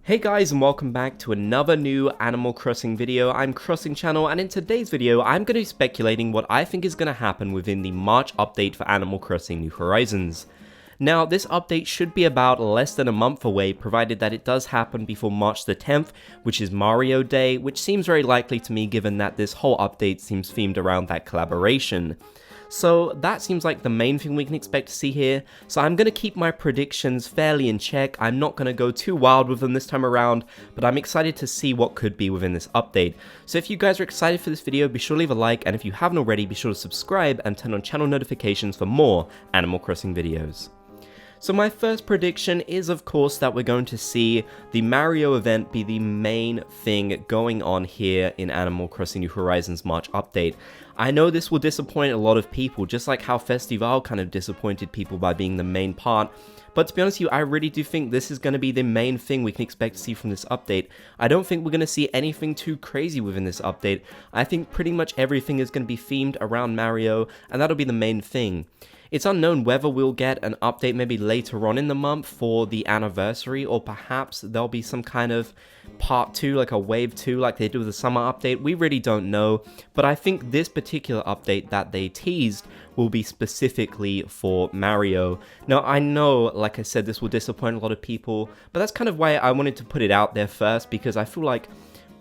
Hey guys, and welcome back to another new Animal Crossing video. I'm Crossing Channel, and in today's video I'm going to be speculating what I think is going to happen within the March update for Animal Crossing New Horizons. Now, this update should be about less than a month away, provided that it does happen before March the 10th, which is Mario Day, which seems very likely to me given that this whole update seems themed around that collaboration. So that seems like the main thing we can expect to see here, so I'm going to keep my predictions fairly in check. I'm not going to go too wild with them this time around, but I'm excited to see what could be within this update. So if you guys are excited for this video, be sure to leave a like, and if you haven't already, be sure to subscribe and turn on channel notifications for more Animal Crossing videos. So my first prediction is of course that we're going to see the Mario event be the main thing going on here in Animal Crossing New Horizons March update. I know this will disappoint a lot of people, just like how Festival kind of disappointed people by being the main part, but to be honest with you, I really do think this is going to be the main thing we can expect to see from this update. I don't think we're going to see anything too crazy within this update. I think pretty much everything is going to be themed around Mario, and that'll be the main thing. It's unknown whether we'll get an update maybe later on in the month for the anniversary, or perhaps there'll be some kind of part 2, like a wave 2 like they do with the summer update. We really don't know, but I think this particular update that they teased will be specifically for Mario. Now I know, like I said, this will disappoint a lot of people, but that's kind of why I wanted to put it out there first, because I feel like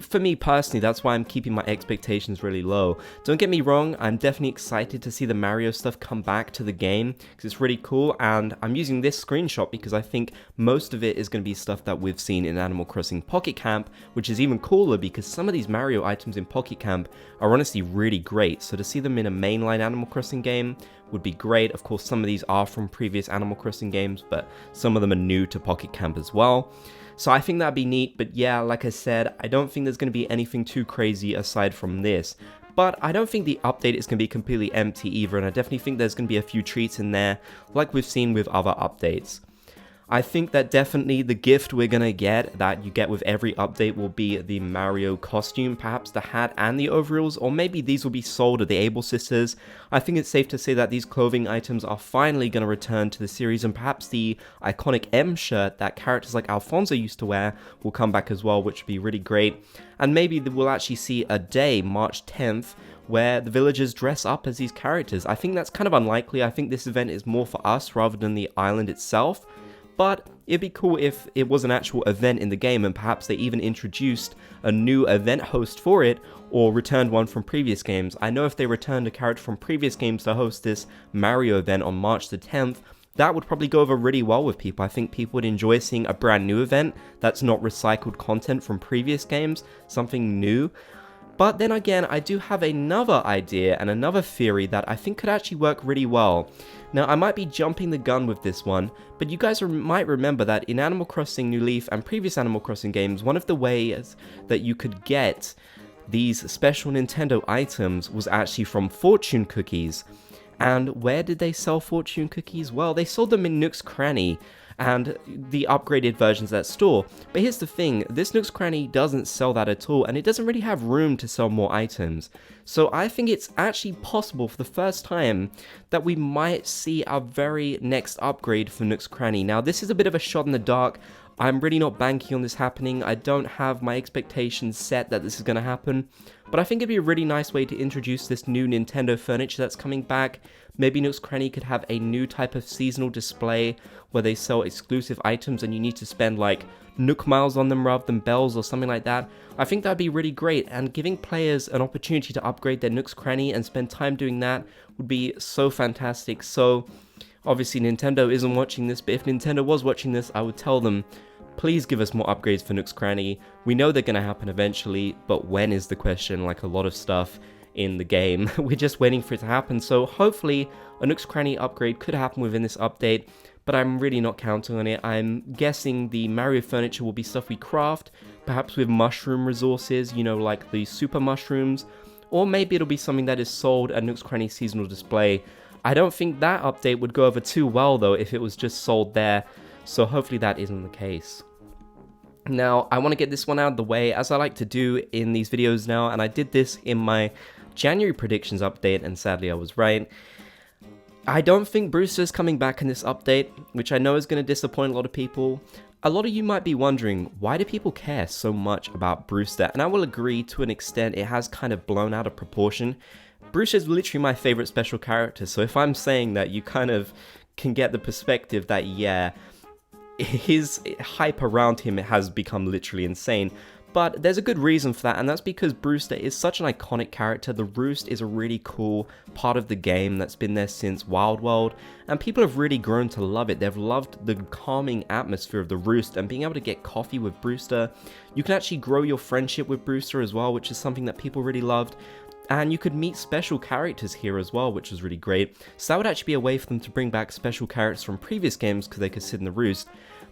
for me personally, that's why I'm keeping my expectations really low. Don't get me wrong, I'm definitely excited to see the Mario stuff come back to the game, because it's really cool, and I'm using this screenshot because I think most of it is going to be stuff that we've seen in Animal Crossing Pocket Camp, which is even cooler because some of these Mario items in Pocket Camp are honestly really great, so to see them in a mainline Animal Crossing game would be great. Of course, some of these are from previous Animal Crossing games, but some of them are new to Pocket Camp as well. So I think that'd be neat, but yeah, like I said, I don't think there's going to be anything too crazy aside from this. But I don't think the update is going to be completely empty either, and I definitely think there's going to be a few treats in there, like we've seen with other updates. I think that definitely the gift we're going to get, that you get with every update, will be the Mario costume, perhaps the hat and the overalls, or maybe these will be sold at the Able Sisters. I think it's safe to say that these clothing items are finally going to return to the series, and perhaps the iconic M shirt that characters like Alfonso used to wear will come back as well, which would be really great. And maybe we'll actually see a day, March 10th, where the villagers dress up as these characters. I think that's kind of unlikely. I think this event is more for us rather than the island itself. But it'd be cool if it was an actual event in the game, and perhaps they even introduced a new event host for it, or returned one from previous games. I know if they returned a character from previous games to host this Mario event on March the 10th, that would probably go over really well with people. I think people would enjoy seeing a brand new event that's not recycled content from previous games, something new. But then again, I do have another idea and another theory that I think could actually work really well. Now, I might be jumping the gun with this one, but you guys might remember that in Animal Crossing New Leaf and previous Animal Crossing games, one of the ways that you could get these special Nintendo items was actually from fortune cookies. And where did they sell fortune cookies? Well, they sold them in Nook's Cranny and the upgraded versions of that store. But here's the thing, this Nook's Cranny doesn't sell that at all, and it doesn't really have room to sell more items. So I think it's actually possible for the first time that we might see our very next upgrade for Nook's Cranny. Now, this is a bit of a shot in the dark. I'm really not banking on this happening. I don't have my expectations set that this is going to happen, but I think it'd be a really nice way to introduce this new Nintendo furniture that's coming back. Maybe Nook's Cranny could have a new type of seasonal display where they sell exclusive items and you need to spend like Nook miles on them rather than bells or something like that. I think that'd be really great, and giving players an opportunity to upgrade their Nook's Cranny and spend time doing that would be so fantastic. So obviously Nintendo isn't watching this, but if Nintendo was watching this, I would tell them, please give us more upgrades for Nook's Cranny. We know they're going to happen eventually, but when is the question, like a lot of stuff in the game. We're just waiting for it to happen, so hopefully a Nook's Cranny upgrade could happen within this update, but I'm really not counting on it. I'm guessing the Mario furniture will be stuff we craft, perhaps with mushroom resources, you know, like the super mushrooms, or maybe it'll be something that is sold at Nook's Cranny seasonal display. I don't think that update would go over too well though if it was just sold there, so hopefully that isn't the case. Now, I want to get this one out of the way, as I like to do in these videos now, and I did this in my January predictions update, and sadly I was right. I don't think Brewster's coming back in this update, which I know is going to disappoint a lot of people. A lot of you might be wondering, why do people care so much about Brewster? And I will agree, to an extent, it has kind of blown out of proportion. Brewster's literally my favorite special character, so if I'm saying that, you kind of can get the perspective that, yeah, his hype around him has become literally insane. But there's a good reason for that, and that's because Brewster is such an iconic character. The Roost is a really cool part of the game that's been there since Wild World, and people have really grown to love it. They've loved the calming atmosphere of the Roost, and being able to get coffee with Brewster. You can actually grow your friendship with Brewster as well, which is something that people really loved. And you could meet special characters here as well, which was really great. So that would actually be a way for them to bring back special characters from previous games because they could sit in the Roost.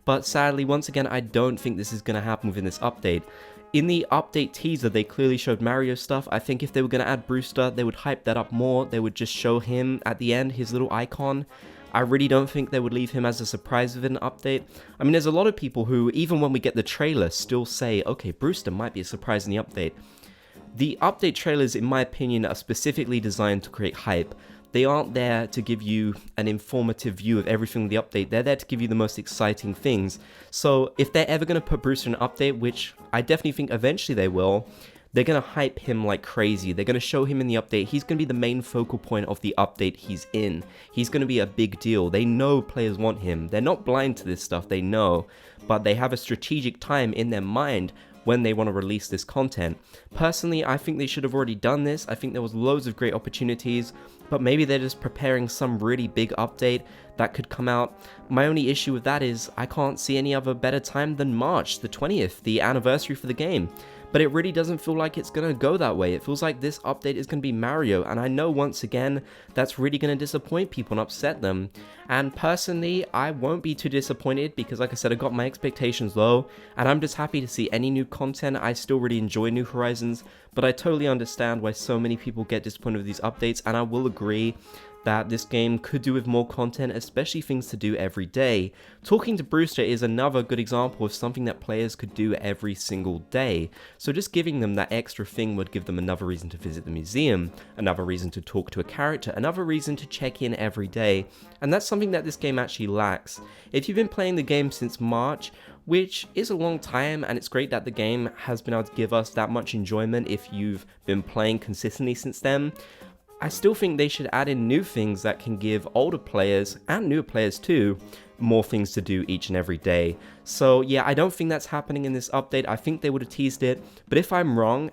But sadly, once again, I don't think this is going to happen within this update. In the update teaser, they clearly showed Mario stuff. I think if they were going to add Brewster, they would hype that up more. They would just show him at the end, his little icon. I really don't think they would leave him as a surprise within an update. I mean, there's a lot of people who, even when we get the trailer, still say, okay, Brewster might be a surprise in the update. The update trailers, in my opinion, are specifically designed to create hype. They aren't there to give you an informative view of everything in the update. They're there to give you the most exciting things. So if they're ever going to put Brewster in an update, which I definitely think eventually they will, they're going to hype him like crazy. They're going to show him in the update. He's going to be the main focal point of the update he's in. He's going to be a big deal. They know players want him. They're not blind to this stuff, they know. But they have a strategic time in their mind when they want to release this content. Personally, I think they should have already done this. I think there was loads of great opportunities, but maybe they're just preparing some really big update that could come out. My only issue with that is I can't see any other better time than March the 20th, the anniversary for the game. But it really doesn't feel like it's going to go that way. It feels like this update is going to be Mario, and I know once again that's really going to disappoint people and upset them. And personally, I won't be too disappointed because, like I said, I got my expectations low, and I'm just happy to see any new content. I still really enjoy New Horizons, but I totally understand why so many people get disappointed with these updates, and I will agree that this game could do with more content, especially things to do every day. Talking to Brewster is another good example of something that players could do every single day. So just giving them that extra thing would give them another reason to visit the museum, another reason to talk to a character, another reason to check in every day. And that's something that this game actually lacks. If you've been playing the game since March, which is a long time, and it's great that the game has been able to give us that much enjoyment if you've been playing consistently since then, I still think they should add in new things that can give older players, and newer players too, more things to do each and every day. So yeah, I don't think that's happening in this update. I think they would have teased it, but if I'm wrong,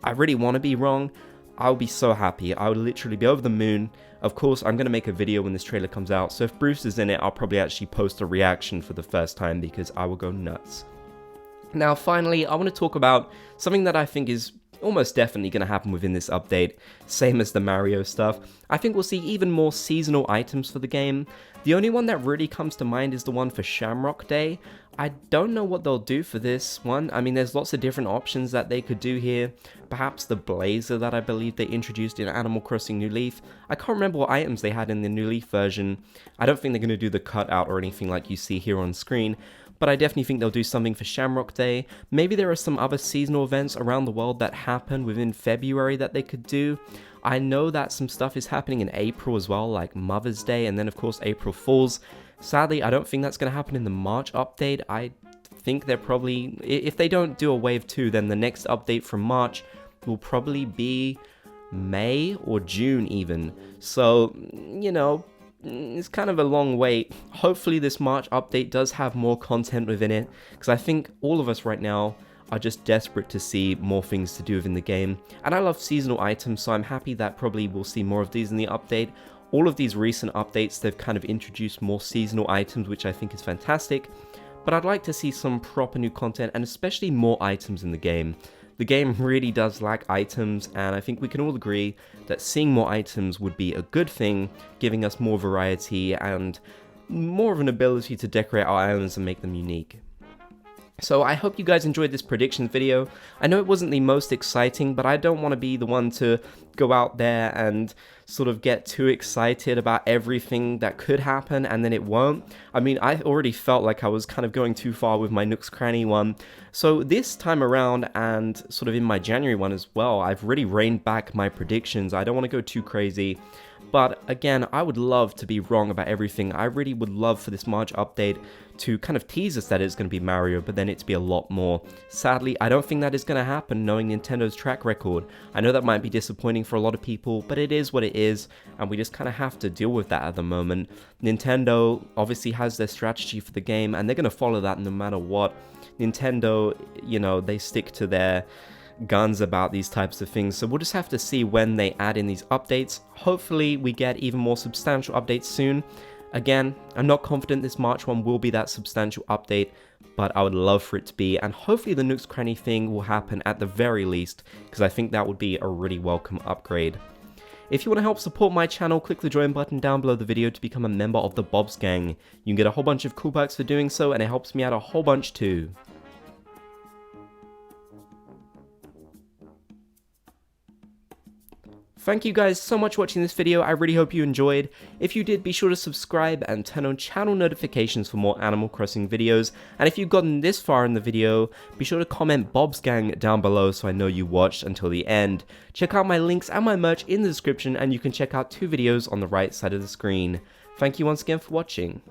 I really want to be wrong, I'll be so happy. I would literally be over the moon. Of course, I'm going to make a video when this trailer comes out, so if Bruce is in it, I'll probably actually post a reaction for the first time because I will go nuts. Now finally, I want to talk about something that I think is almost definitely going to happen within this update, same as the Mario stuff. I think we'll see even more seasonal items for the game. The only one that really comes to mind is the one for Shamrock Day. I don't know what they'll do for this one. I mean, there's lots of different options that they could do here. Perhaps the blazer that I believe they introduced in Animal Crossing New Leaf. I can't remember what items they had in the New Leaf version. I don't think they're going to do the cutout or anything like you see here on screen, but I definitely think they'll do something for Shamrock Day. Maybe there are some other seasonal events around the world that happen within February that they could do. I know that some stuff is happening in April as well, like Mother's Day, and then of course April Fools. Sadly, I don't think that's going to happen in the March update. I think they're probably, if they don't do a Wave 2, then the next update from March will probably be May or June even. So, you know, it's kind of a long wait. Hopefully this March update does have more content within it, because I think all of us right now are just desperate to see more things to do within the game. And I love seasonal items, so I'm happy that probably we'll see more of these in the update. All of these recent updates, they've kind of introduced more seasonal items, which I think is fantastic. But I'd like to see some proper new content, and especially more items in the game. The game really does lack items, and I think we can all agree that seeing more items would be a good thing, giving us more variety and more of an ability to decorate our islands and make them unique. So I hope you guys enjoyed this predictions video. I know it wasn't the most exciting, but I don't want to be the one to go out there and sort of get too excited about everything that could happen and then it won't. I mean, I already felt like I was kind of going too far with my Nook's Cranny one. So this time around, and sort of in my January one as well, I've really reined back my predictions. I don't want to go too crazy. But again, I would love to be wrong about everything. I really would love for this March update to kind of tease us that it's going to be Mario, but then it to be a lot more. Sadly, I don't think that is going to happen, knowing Nintendo's track record. I know that might be disappointing for a lot of people, but it is what it is, and we just kind of have to deal with that at the moment. Nintendo obviously has their strategy for the game, and they're going to follow that no matter what. Nintendo, you know, they stick to their guns about these types of things, so we'll just have to see when they add in these updates. Hopefully we get even more substantial updates soon. Again, I'm not confident this March one will be that substantial update, but I would love for it to be, and hopefully the Nook's Cranny thing will happen at the very least, because I think that would be a really welcome upgrade. If you want to help support my channel, click the join button down below the video to become a member of the Bob's Gang. You can get a whole bunch of cool perks for doing so, and it helps me out a whole bunch too. Thank you guys so much for watching this video. I really hope you enjoyed. If you did, be sure to subscribe and turn on channel notifications for more Animal Crossing videos. And if you've gotten this far in the video, be sure to comment Bob's Gang down below so I know you watched until the end. Check out my links and my merch in the description, and you can check out 2 videos on the right side of the screen. Thank you once again for watching.